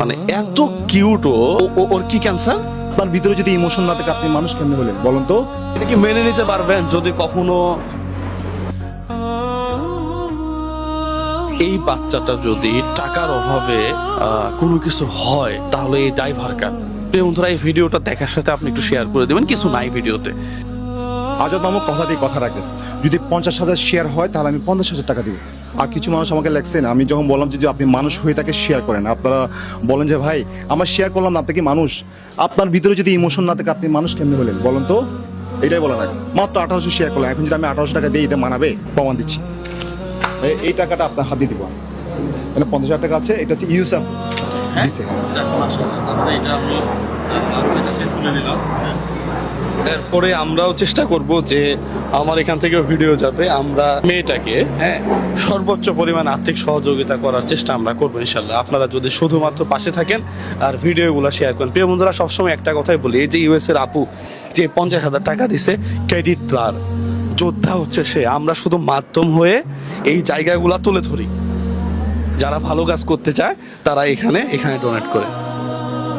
মানে এত কিউট ওর কি ক্যান্সার? তার ভিতরে যদি ইমোশন না থাকে আপনি মানুষ কেমনে বলেন বলুন তো? এটা কি মেনে নিতে পারবেন যদি কখনো এই বাচ্চাটা যদি টাকার অভাবে কোনো কিছু হয় তাহলে এই দায়ভার কার? বন্ধুরা, এই ভিডিওটা দেখার সাথে আপনি একটু শেয়ার করে দেবেন, কিছু নাই ভিডিওতে। আজাদ মামু কথা দিয়ে কথা রাখেন, যদি 50,000 শেয়ার হয় তাহলে আমি 50,000 টাকা দিব। আর কিছু মানুষ আমাকে লেখছেন, আমি যখন বললাম যে আপনি মানুষ হয়ে তাকে শেয়ার করেন, আপনারা বলেন যে ভাই আমার শেয়ার করলাম না, আপনি কি মানুষ? আপনার ভিতরে যদি ইমোশন না থাকে আপনি মানুষ কেমনে বলেন বলুন তো? এটাই বলেন আগে। মাত্র 1800 শেয়ার করলাম, এখন যদি আমি 1800 টাকা দিই এটা মানাবে? প্রমাণ দিচ্ছি, এই টাকাটা আপনার হাতে দিব। মানে 50,000 টাকা আছে, এটা হচ্ছে ইউসাফ দিছে। এরপরে আমরাও চেষ্টা করব যে আমার এখান থেকেও ভিডিও যাবে, আমরা মেয়েটাকে সর্বোচ্চ পরিমাণ আর্থিক সহযোগিতা করার চেষ্টা আমরা করবো ইনশাল্লাহ। আপনারা যদি শুধুমাত্র পাশে থাকেন আর ভিডিওগুলো শেয়ার করেন। প্রিয় বন্ধুরা, সবসময় একটা কথাই বলি, এই যে ইউএস এর আপু যে 50,000 টাকা দিছে, ক্রেডিট তার, যোদ্ধা হচ্ছে সে। আমরা শুধু মাধ্যম হয়ে এই জায়গাগুলো তুলে ধরি। যারা ভালো কাজ করতে চায় তারা এখানে ডোনেট করে।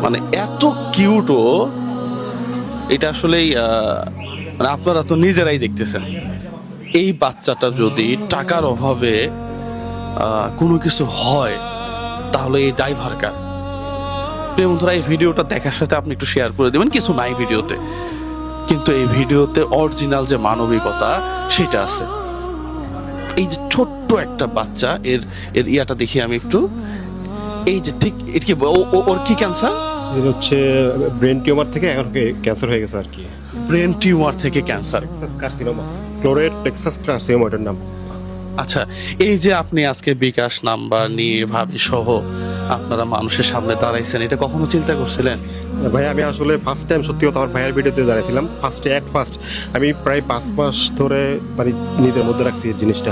মানে এত কিউট এটা আসলেই মানে আপনারা তো নিজেরাই দেখতেছেন। এই বাচ্চাটা যদি টাকার অভাবে কোনো কিছু হয় তাহলে এই দায়ভার কার? প্রিয় বন্ধুরা, এই ভিডিওটা দেখার সাথে আপনি একটু শেয়ার করে দেবেন, কিছু নাই ভিডিওতে, কিন্তু এই ভিডিওতে অরিজিনাল যে মানবিকতা সেটা আছে। এই যে ছোট্ট একটা বাচ্চা, এর ইয়াটা দেখি আমি একটু। এই যে ঠিক এটা কি ওর কি ক্যান্সার? এটা হচ্ছে ব্রেন টিউমার থেকে এখন ক্যান্সার হয়ে গেছে আর কি। ব্রেন টিউমার থেকে ক্যান্সার। টেক্সাস কার্সিনোমা, ক্লোরেড টেক্সাস কার্সিনোমা এটার নাম। আচ্ছা, এই যে আপনি আজকে বিকাশ নাম্বার নিয়ে ভাবি সহ আপনারা মানুষের সামনে দাঁড়াইছেন, এটা কখনো চিন্তা করছিলেন? ভাই আমি আসলে ফার্স্ট টাইম সত্যি কথা আমার ভাইয়ের ভিডিওতে দাঁড়াইছিলাম। ফার্স্ট আমি প্রায় 5 মাস ধরে মানে নিজের মধ্যে রাখছি এই জিনিসটা।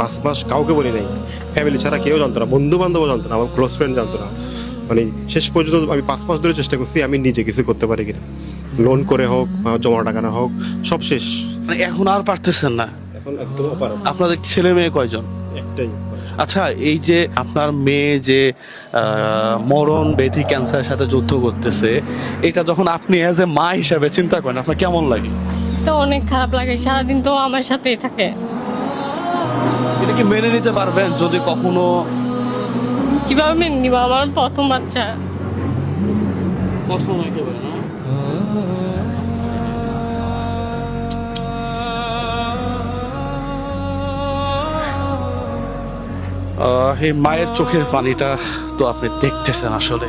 5 মাস কাউকে বলি নাই, ফ্যামিলি ছাড়া কেউ জানতো না, বন্ধু বান্ধবও জানতো না, আমার ক্লোজ ফ্রেন্ড জানতো না। মানে শেষ পর্যন্ত আমি 5 মাস ধরে চেষ্টা করছি আমি নিজে কিছু করতে পারি কিনা, লোন করে হোক, জমা টাকা না হোক, সব শেষ। মানে এখন আর পারতেছেন না? এখন একদম অপারগ। আপনাদের ছেলে মেয়ে কয়জন? একটাই। আচ্ছা, এই যে আপনার মেয়ে যে মরণ ব্যাধি ক্যান্সারের সাথে যুদ্ধ করতেছে, এটা যখন আপনি অ্যাজ এ মা হিসাবে চিন্তা করেন, আপনার কেমন লাগে? তো অনেক খারাপ লাগে, সারাদিন তো আমার সাথেই থাকে। এটা কি মেনে নিতে পারবেন যদি কখনো? কিভাবে মেনে নিব? আমার প্রথম বাচ্চা। প্রথম একেবারে না? এই মায়ের চোখের পানিটা তো আপনি দেখতেছেন আসলে।